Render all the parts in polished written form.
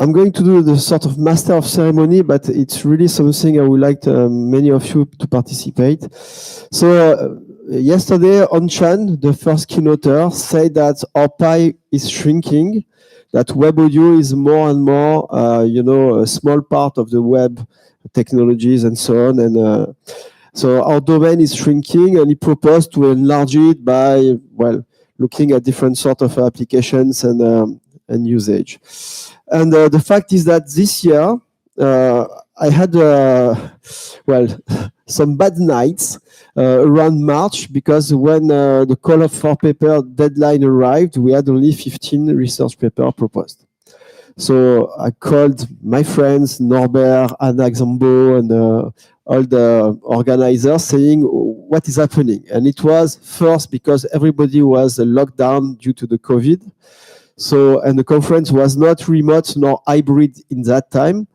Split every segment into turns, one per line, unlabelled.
I'm going to do the sort of master of ceremony, but it's really something I would like many of you to participate. So yesterday, Onchan, the first keynoter, said that our pie is shrinking, that web audio is more and more, a small part of the web technologies and so on. And so our domain is shrinking, and he proposed to enlarge it by, well, looking at different sort of applications and usage. And the fact is that this year, I had, some bad nights around March, because when the call for paper deadline arrived, we had only 15 research papers proposed. So I called my friends, Norbert, Anna Xambo, and all the organizers, saying, what is happening? And it was first because everybody was locked down due to the COVID. So, and the conference was not remote nor hybrid in that time.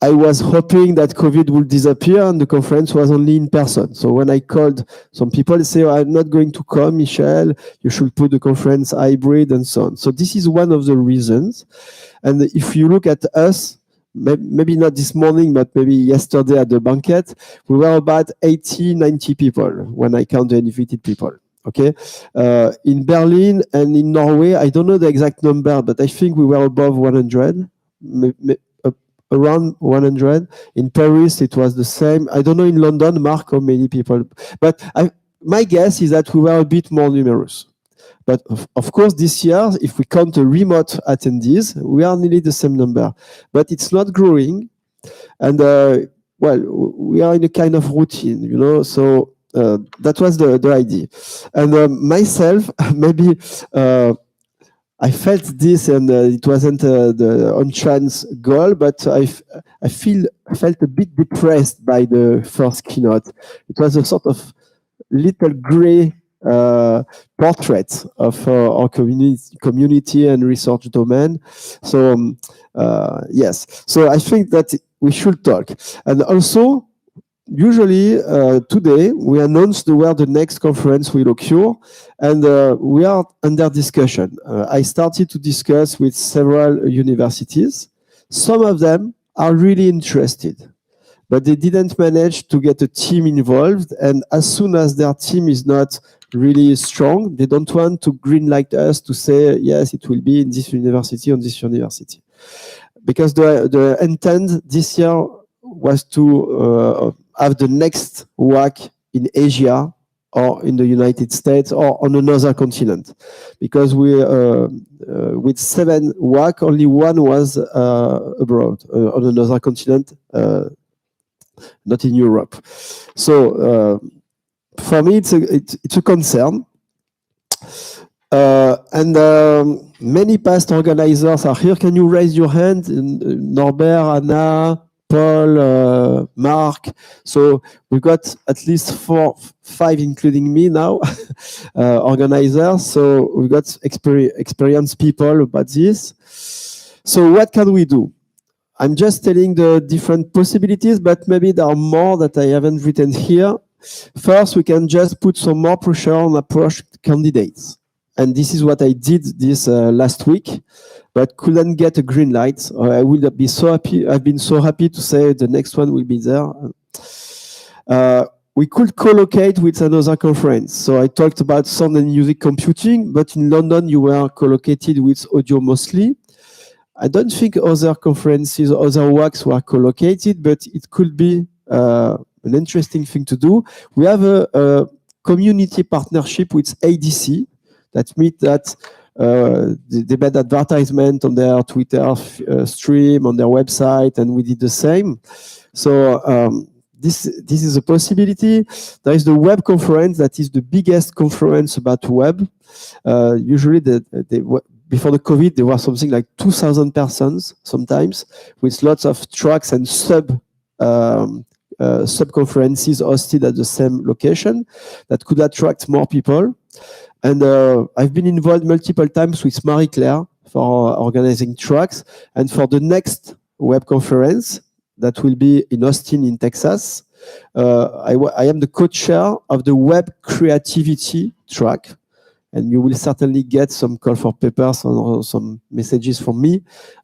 I was hoping that COVID would disappear and the conference was only in person. So when I called some people, they say, I'm not going to come, Michel, you should put the conference hybrid and so on. So this is one of the reasons. And if you look at us, maybe not this morning, but maybe yesterday at the banquet, we were about 80, 90 people when I count the invited people. Okay, in Berlin and in Norway, I don't know the exact number, but I think we were above 100, around 100. In Paris, it was the same. I don't know in London, Mark, how many people, but my guess is that we were a bit more numerous. But of course, this year, if we count the remote attendees, we are nearly the same number, but it's not growing. And we are in a kind of routine, so that was the idea. And myself, maybe I felt this, and it wasn't the on-chance goal, but I felt a bit depressed by the first keynote. It was a sort of little gray portrait of our community and research domain. So yes, so I think that we should talk. And also, usually today we announced where the next conference will occur, and we are under discussion. I started to discuss with several universities. Some of them are really interested, but they didn't manage to get a team involved, and as soon as their team is not really strong, they don't want to greenlight us to say, yes, it will be in this university, on this university. Because the intent this year was to have the next WAC in Asia or in the United States or on another continent. Because we, with 7 WAC, only one was abroad, on another continent, not in Europe. So for me, it's a concern. And many past organizers are here. Can you raise your hand? Norbert, Anna, Paul, Mark. So we've got at least 4, 5, including me now, organizers. So we've got experienced people about this. So what can we do? I'm just telling the different possibilities, but maybe there are more that I haven't written here. First, we can just put some more pressure on approach candidates. And this is what I did this last week, but couldn't get a green light. I will be so happy. I've been so happy to say the next one will be there. We could co-locate with another conference. So I talked about sound and music computing, but in London you were co-located with audio mostly. I don't think other conferences, other WACs were co-located, but it could be an interesting thing to do. We have a community partnership with ADC. That means that they made advertisement on their Twitter stream, on their website, and we did the same. So this is a possibility. There is the web conference that is the biggest conference about web. Usually, before the COVID, there was something like 2,000 persons sometimes, with lots of tracks and sub-conferences hosted at the same location that could attract more people. And I've been involved multiple times with Marie-Claire for organizing tracks. And for the next web conference that will be in Austin, in Texas, I am the co-chair of the web creativity track. and you will certainly get some call for papers or some messages from me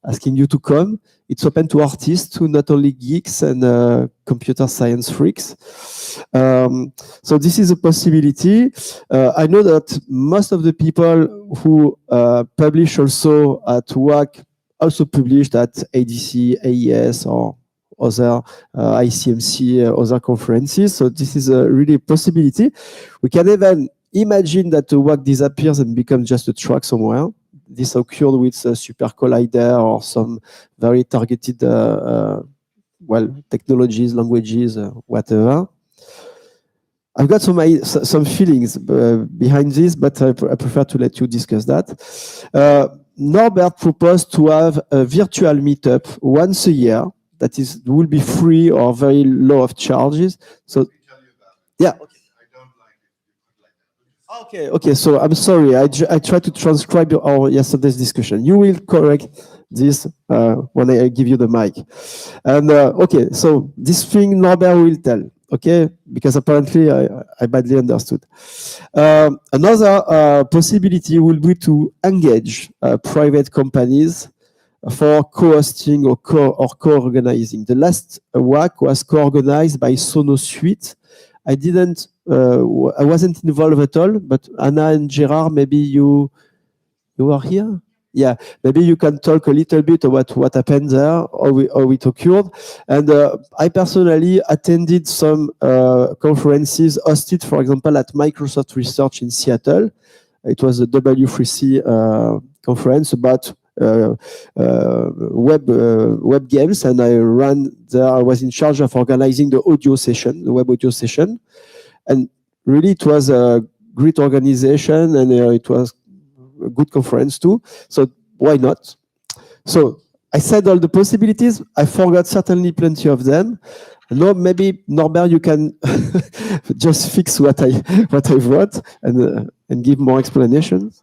asking you to come. It's open to artists, to not only geeks and computer science freaks. So this is a possibility. I know that most of the people who publish also at WAC also published at ADC, AES, or other ICMC, other conferences. So this is a really possibility. We can even imagine that the WAC disappears and becomes just a track somewhere. This occurred with Super Collider or some very targeted technologies, languages, whatever. I've got some feelings behind this, but I prefer to let you discuss that. Norbert proposed to have a virtual meetup once a year that will be free or very low of charges. So, yeah. Okay. So I'm sorry. I tried to transcribe our yesterday's discussion. You will correct this when I give you the mic. And okay, so this thing Norbert will tell. Okay, because apparently I badly understood. Another possibility will be to engage private companies for co-hosting or co-organizing. The last WAC was co-organized by SonoSuite. I wasn't involved at all, but Anna and Gerard, maybe you are here? Yeah, maybe you can talk a little bit about what happened there, how it occurred. And I personally attended some conferences hosted, for example, at Microsoft Research in Seattle. It was a W3C conference about web games, and I ran there. I was in charge of organizing the audio session, the web audio session. And really, it was a great organization, and it was a good conference too. So why not? So I said all the possibilities. I forgot certainly plenty of them. No, maybe Norbert, you can just fix what I wrote and give more explanations.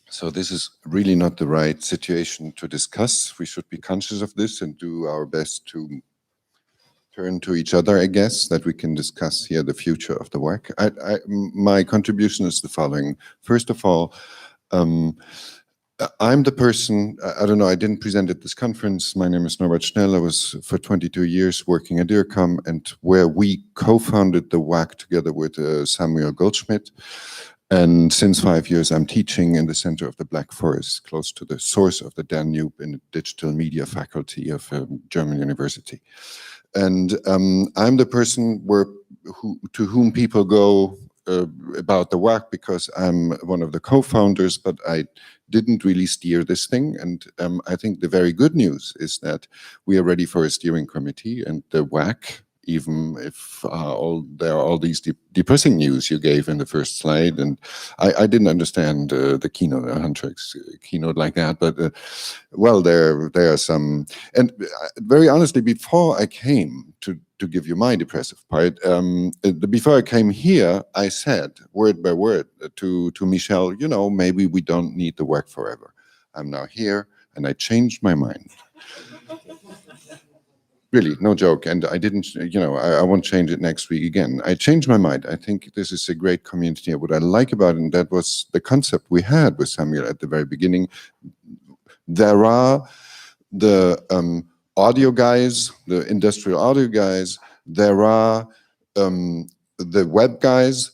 So this is really not the right situation to discuss. We should be conscious of this and do our best to turn to each other, I guess, that we can discuss here the future of the WAC. My contribution is the following. First of all, I'm the person, I don't know, I didn't present at this conference. My name is Norbert Schnell. I was for 22 years working at IRCAM, and where we co-founded the WAC together with Samuel Goldschmidt. And since 5 years, I'm teaching in the center of the Black Forest, close to the source of the Danube in the digital media faculty of German university. And I'm the person to whom people go about the WAC because I'm one of the co-founders, but I didn't really steer this thing. And I think the very good news is that we are ready for a steering committee, and the WAC, even if there are all these depressing news you gave in the first slide, and I didn't understand the keynote, Huntrick's keynote like that, but well, there are some, and very honestly, before I came to give you my depressive part, before I came here, I said word by word to Michel, you know, maybe we don't need the WAC forever. I'm now here, and I changed my mind. Really, no joke. And I didn't, you know, I won't change it next week again. I changed my mind. I think this is a great community. What I like about it, and that was the concept we had with Samuel at the very beginning. There are the audio guys, the industrial audio guys. There are the web guys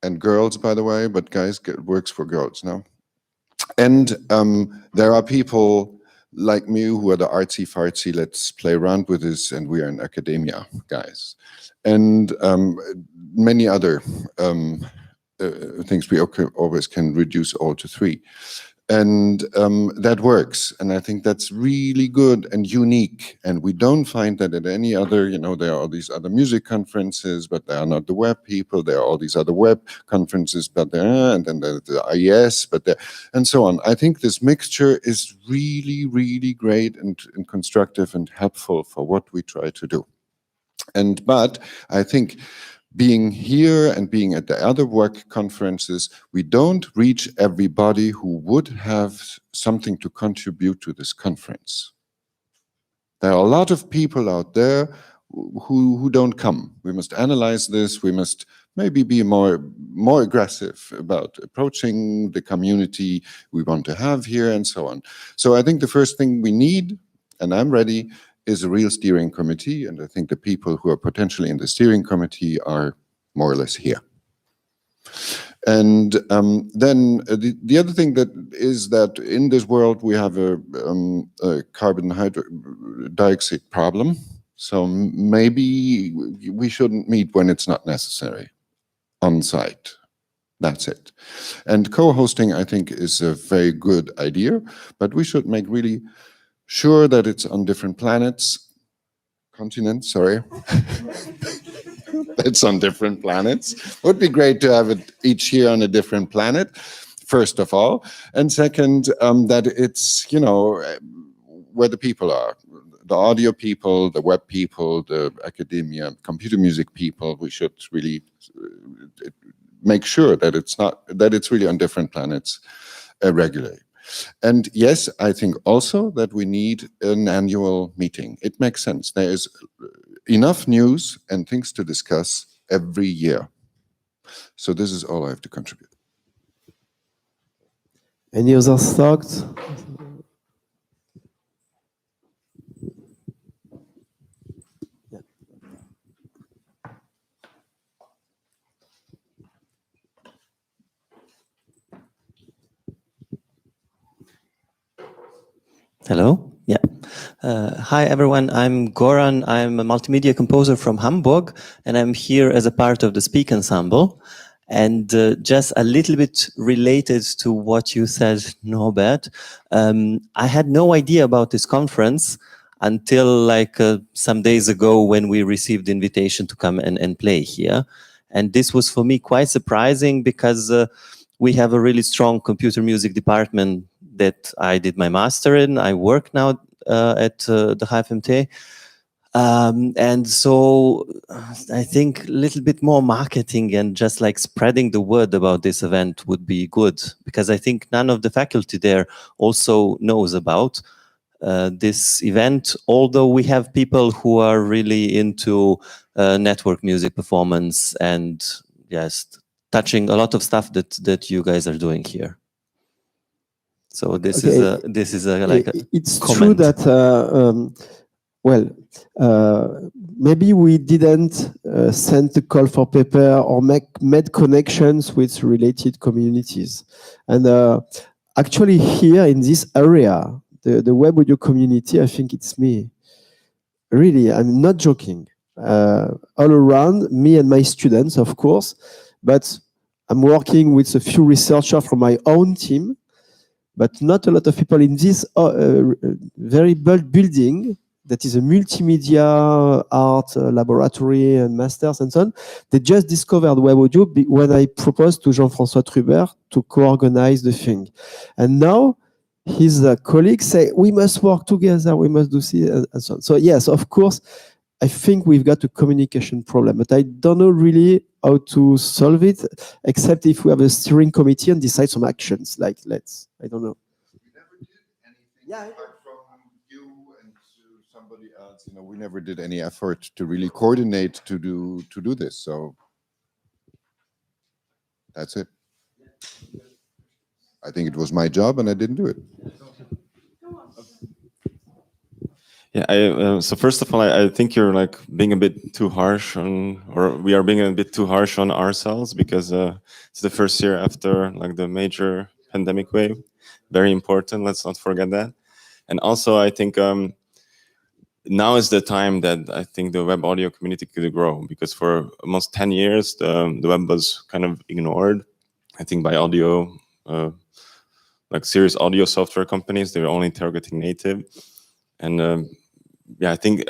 and girls, by the way, but guys works for girls now. And there are people like me who are the artsy-fartsy, let's play around with this, and we are in academia guys. And many other things we always can reduce all to three. And that works, and I think that's really good and unique. And we don't find that at any other, you know, there are all these other music conferences, but they are not the web people. There are all these other web conferences, but there, and then there's the IES, but there, and so on. I think this mixture is really, really great and constructive and helpful for what we try to do. But I think being here and being at the other WAC conferences, we don't reach everybody who would have something to contribute to this conference. There are a lot of people out there who don't come. We must analyze this. We must maybe be more aggressive about approaching the community we want to have here and so on. So I think the first thing we need, and I'm ready, is a real steering committee. And I think the people who are potentially in the steering committee are more or less here. And then the other thing that is that in this world we have a carbon dioxide problem. So maybe we shouldn't meet when it's not necessary on site. That's it. And co-hosting, I think, is a very good idea, but we should make really sure that it's on different continents, sorry. It's on different planets. Would be great to have it each year on a different planet, first of all. And second, that it's, you know, where the people are. The audio people, the web people, the academia, computer music people. We should really make sure that it's really on different planets regularly. And yes, I think also that we need an annual meeting. It makes sense. There is enough news and things to discuss every year. So this is all I have to contribute.
Any other thoughts?
Hello. Yeah. Hi, everyone. I'm Goran. I'm a multimedia composer from Hamburg, and I'm here as a part of the Speak Ensemble. And just a little bit related to what you said, Norbert, I had no idea about this conference until like some days ago when we received the invitation to come and play here. And this was for me quite surprising because we have a really strong computer music department that I did my master in. I work now at the HFMT. And so I think a little bit more marketing and just like spreading the word about this event would be good, because I think none of the faculty there also knows about this event, although we have people who are really into network music performance and just touching a lot of stuff that you guys are doing here. So this is a like a
it's
comment.
true that maybe we didn't send the call for paper or made connections with related communities, and actually here in this area, the web audio community, I think it's me. Really, I'm not joking. All around me and my students, of course, but I'm working with a few researchers from my own team. But not a lot of people in this very bold building that is a multimedia art laboratory and masters and so on. They just discovered web audio when I proposed to Jean-François Trubert to co-organize the thing. And now his colleagues say, we must work together, we must do this and so on. So yes, of course, I think we've got a communication problem, but I don't know really how to solve it, except if we have a steering committee and decide some actions, like I don't know.
We never did anything apart from you and somebody else. You know, we never did any effort to really coordinate to do this. So that's it. I think it was my job and I didn't do it.
Yeah, so first of all, I think you're like being a bit too harsh on, or we are being a bit too harsh on ourselves, because it's the first year after like the major pandemic wave. Very important, let's not forget that. And also I think now is the time that I think the web audio community could grow, because for almost 10 years, the web was kind of ignored, I think, by audio, like serious audio software companies. They were only targeting native. And yeah, I think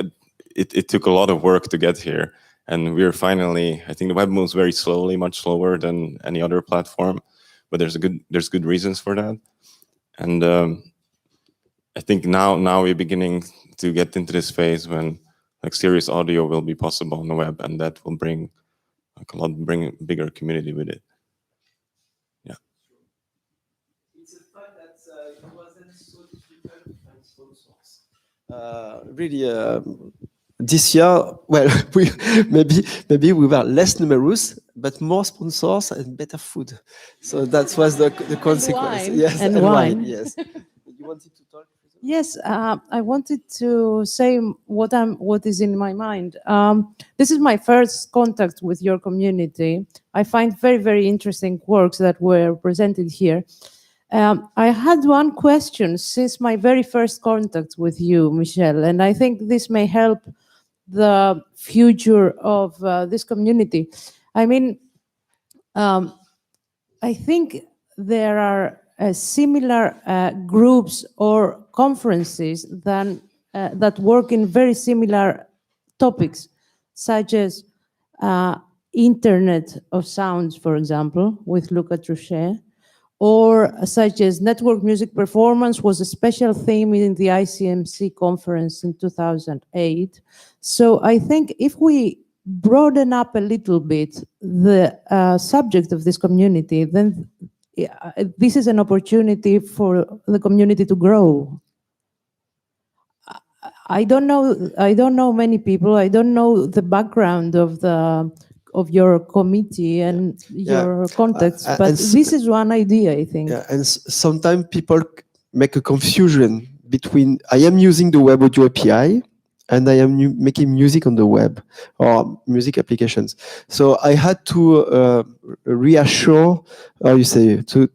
it took a lot of work to get here. And we're finally, I think the web moves very slowly, much slower than any other platform, but there's good reasons for that. And I think now we're beginning to get into this phase when like serious audio will be possible on the web, and that will bring like bring a bigger community with it. Yeah.
It's a fact that it wasn't so difficult to find sponsors. Really, this year, well, maybe we were less numerous, but more sponsors and better food. So that was the consequence.
wine.
Yes,
And wine.
Yes. You wanted to talk?
Yes, I wanted to say what is in my mind. This is my first contact with your community. I find very, very interesting works that were presented here. I had one question since my very first contact with you, Michelle, and I think this may help the future of this community. I mean, I think there are similar groups or conferences that work in very similar topics, such as Internet of Sounds, for example, with Luca Truchet, or such as network music performance was a special theme in the ICMC conference in 2008. So I think if we broaden up a little bit the subject of this community, then this is an opportunity for the community to grow. I don't know many people. I don't know the background of your committee and your contacts, but this is one idea, I think.
Yeah, and sometimes people make a confusion between I am using the Web Audio API and I am making music on the web or music applications. So I had to reassure, or you say, to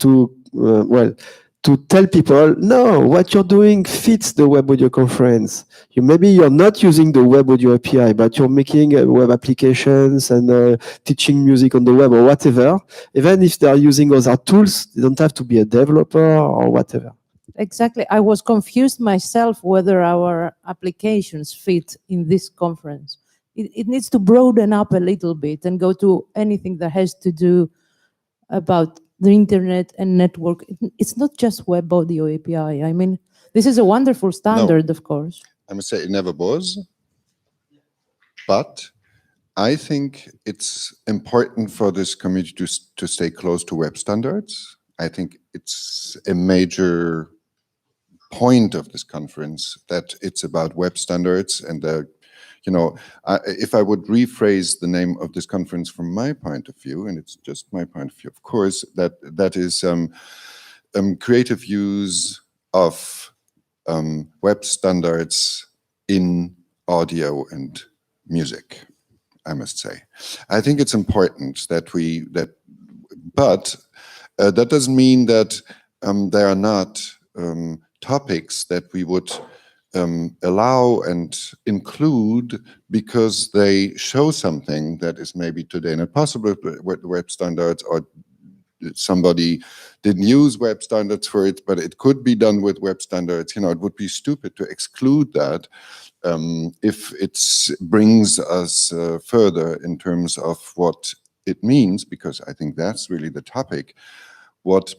tell people, no, what you're doing fits the Web Audio conference. Maybe you're not using the Web Audio API, but you're making web applications and teaching music on the web or whatever. Even if they're using other tools, they don't have to be a developer or whatever.
Exactly. I was confused myself whether our applications fit in this conference. It needs to broaden up a little bit and go to anything that has to do about the internet and network. It's not just Web Audio API. I mean, this is a wonderful standard, of course.
I must say it never was, but I think it's important for this community to stay close to web standards. I think it's a major point of this conference that it's about web standards and if I would rephrase the name of this conference from my point of view, and it's just my point of view, of course, that is creative use of web standards in audio and music, I must say. I think it's important but that doesn't mean that there are not topics that we would allow and include because they show something that is maybe today not possible with web standards, or somebody didn't use web standards for it, but it could be done with web standards. It would be stupid to exclude that if it brings us further in terms of what it means, because I think that's really the topic. What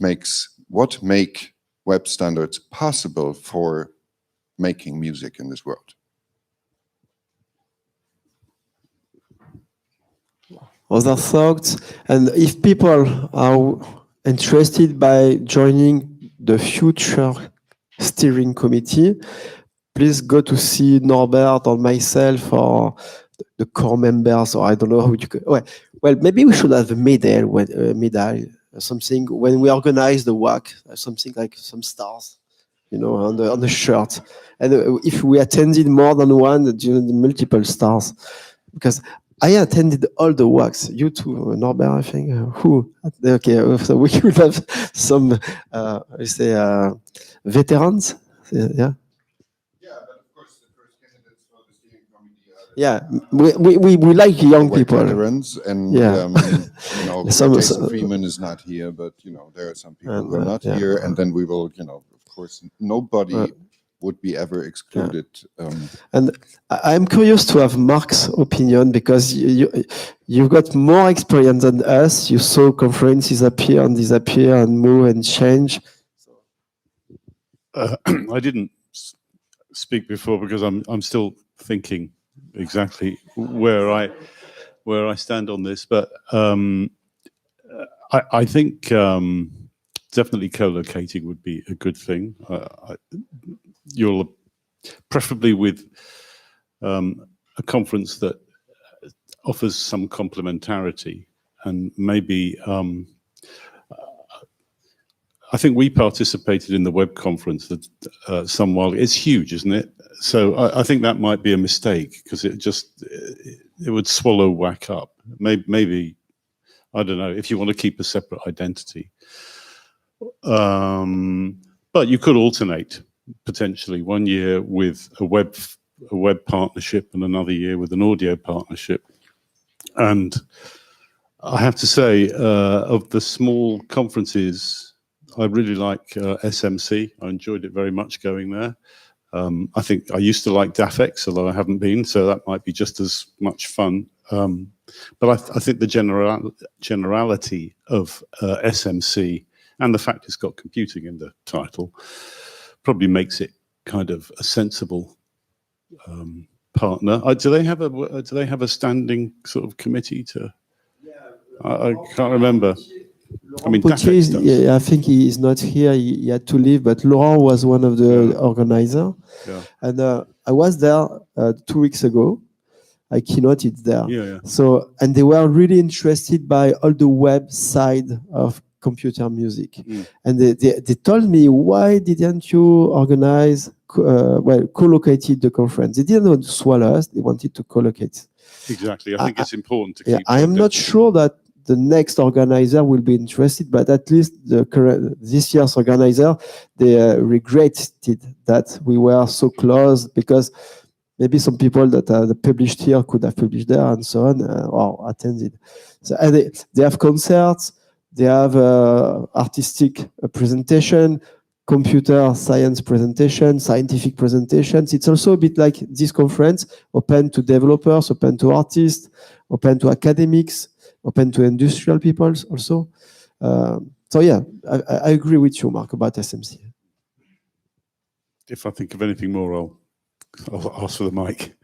make web standards possible for making music in this world?
Other thoughts, and if people are interested by joining the Future Steering Committee, please go to see Norbert or myself or the core members, or I don't know how you could. Well, maybe we should have a medal, something when we organize the WAC, something like some stars, on the shirt. And if we attended more than one, the multiple stars, because I attended all the WACs. You too, Norbert, I think. Okay, so we will have some, veterans. Yeah.
Yeah, but of course, the first candidates for the steering committee are
we like young people.
Veterans, and Jason Freeman is not here, but there are some people who are not here, and then we will, of course, nobody would be ever excluded.
And I'm curious to have Mark's opinion, because you've got more experience than us. You saw conferences appear and disappear and move and change.
I didn't speak before because I'm still thinking exactly where I stand on this, but I think definitely co-locating would be a good thing. You'll preferably with a conference that offers some complementarity, and maybe I think we participated in the web conference that some while. It's huge, isn't it? So I think that might be a mistake because it would swallow WAC up. Maybe I don't know if you want to keep a separate identity, but you could alternate potentially 1 year with a web partnership and another year with an audio partnership. And I have to say, of the small conferences, I really like SMC. I enjoyed it very much going there. I think I used to like DAFX, although I haven't been, so that might be just as much fun. But I think the generality of SMC and the fact it's got computing in the title probably makes it kind of a sensible partner. Do they have a standing sort of committee to? I can't remember. I mean,
I think he is not here. He had to leave, but Laurent was one of the organizers.
Yeah.
And I was there 2 weeks ago. I keynoted there.
Yeah.
So, and they were really interested by all the web side of computer music. And they told me, why didn't you organize, co-located the conference? They didn't want to swallow us. They wanted to co-locate.
Exactly. I think it's important to keep.
I am not sure that the next organizer will be interested, but at least this year's organizer, they regretted that we were so close because maybe some people that are published here could have published there and so on, or attended. So they have concerts, they have artistic presentation, computer science presentation, scientific presentations. It's also a bit like this conference, open to developers, open to artists, open to academics, open to industrial people also. So yeah, I agree with you, Mark, about SMC.
If I think of anything more, I'll ask for the mic.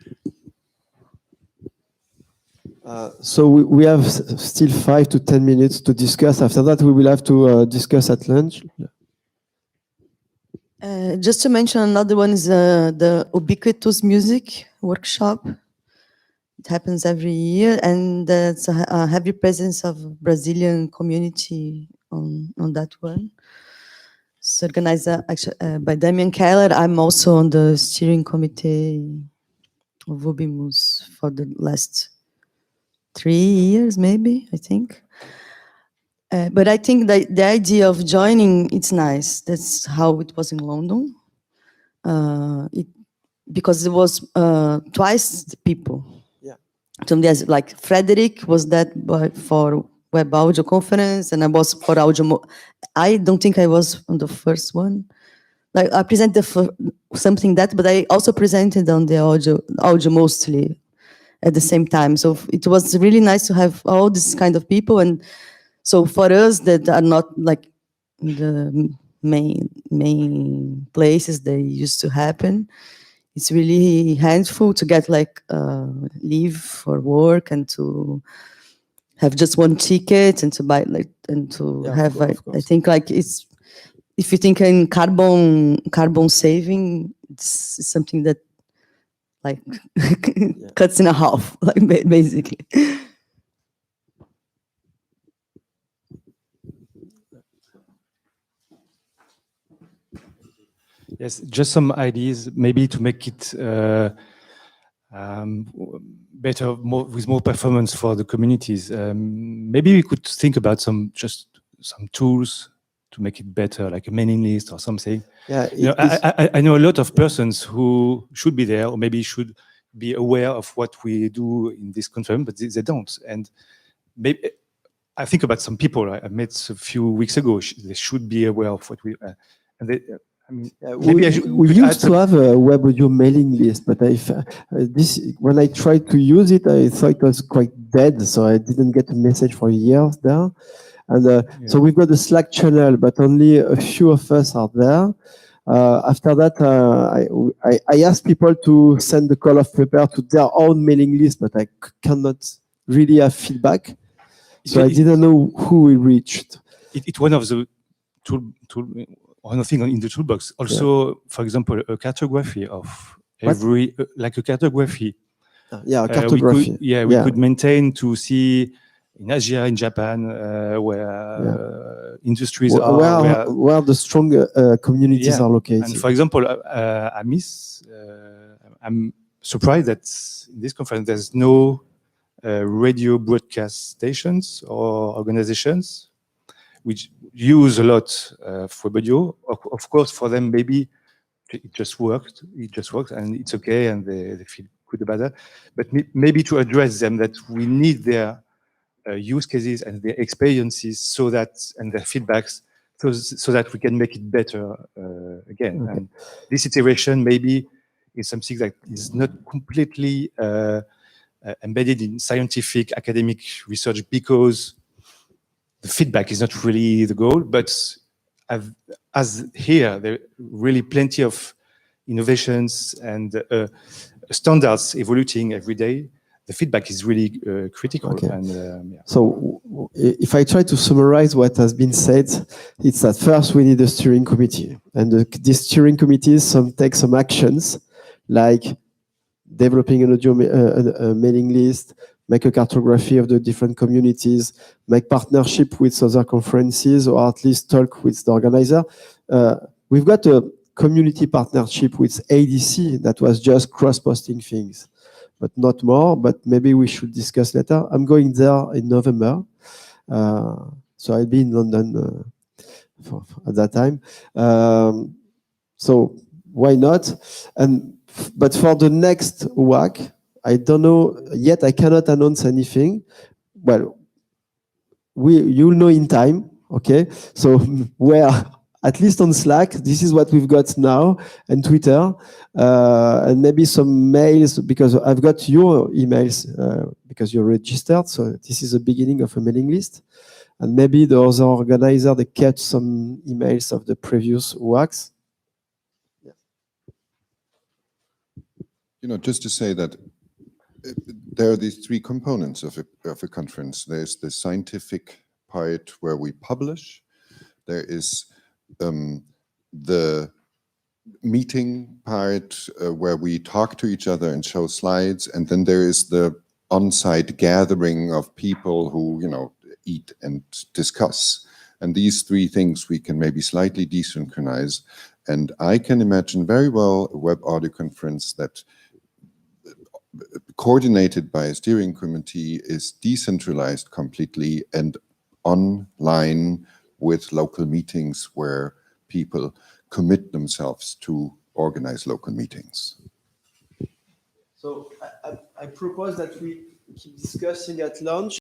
So we have still 5 to 10 minutes to discuss. After that, we will have to discuss at lunch.
Just to mention, another one is the Ubiquitous Music Workshop. It happens every year, and there's a heavy presence of Brazilian community on that one. It's organized by Damian Keller. I'm also on the steering committee of Ubimus for the last 3 years, maybe, I think. But I think that the idea of joining, it's nice. That's how it was in London. Because it was twice the people. So there's like Frederick was that for web audio conference, and I was for audio. I don't think I was on the first one. Like I presented for something that, but I also presented on the audio mostly at the same time. So it was really nice to have all this kind of people. And so for us that are not like the main places they used to happen, it's really handful to get like leave for work and to have just one ticket and to buy like and to have like I think like it's if you think in carbon saving, it's something that like cuts in a half, like basically.
Yes, just some ideas, maybe to make it better, with more performance for the communities. Maybe we could think about some tools to make it better, like a mailing list or something.
Yeah,
I know a lot of persons who should be there, or maybe should be aware of what we do in this conference, but they don't. And maybe I think about some people I met a few weeks ago. They should be aware of what we. And they, I mean,
we used to have a web audio mailing list, but when I tried to use it, I thought it was quite dead, so I didn't get a message for years there. And so we've got a Slack channel, but only a few of us are there. After that, I asked people to send the call of prepare to their own mailing list, but I cannot really have feedback. So I didn't know who we reached.
It's one of the one thing in the toolbox. Also, for example, a cartography of every, like a cartography.
Yeah, a cartography.
We could maintain to see in Asia, in Japan, where industries are.
Where the strong communities
Yeah.
are located.
And for example, I'm surprised that in this conference there's no radio broadcast stations or organizations which use a lot for audio. Of course, for them maybe it just works, and it's okay, and they feel good about that. But maybe to address them, that we need their use cases and their experiences, and their feedbacks, so that we can make it better again.
Okay.
And this iteration maybe is something that is not completely embedded in scientific academic research, because the feedback is not really the goal. But as here, there are really plenty of innovations and standards evolving every day. The feedback is really critical.
Okay.
And yeah.
So if I try to summarize what has been said, it's that first we need a steering committee, and this steering committee take some actions, like developing an audio a mailing list, make a cartography of the different communities, make partnership with other conferences, or at least talk with the organizer. We've got a community partnership with ADC that was just cross-posting things, but not more. But maybe we should discuss later. I'm going there in November, so I'll be in London at that time. So why not? But for the next WAC, I don't know yet. I cannot announce anything. Well, you'll know in time. Okay, so where, at least on Slack, this is what we've got now, and Twitter, and maybe some mails, because I've got your emails because you're registered. So this is the beginning of a mailing list, and maybe the other organizer, they catch some emails of the previous WACs.
Just to say that there are these three components of a conference. There's the scientific part where we publish. There is the meeting part where we talk to each other and show slides. And then there is the on-site gathering of people who, eat and discuss. And these three things we can maybe slightly desynchronize. And I can imagine very well a web audio conference that, coordinated by a steering committee, is decentralized completely and online with local meetings where people commit themselves to organize local meetings.
So I propose that we keep discussing at lunch.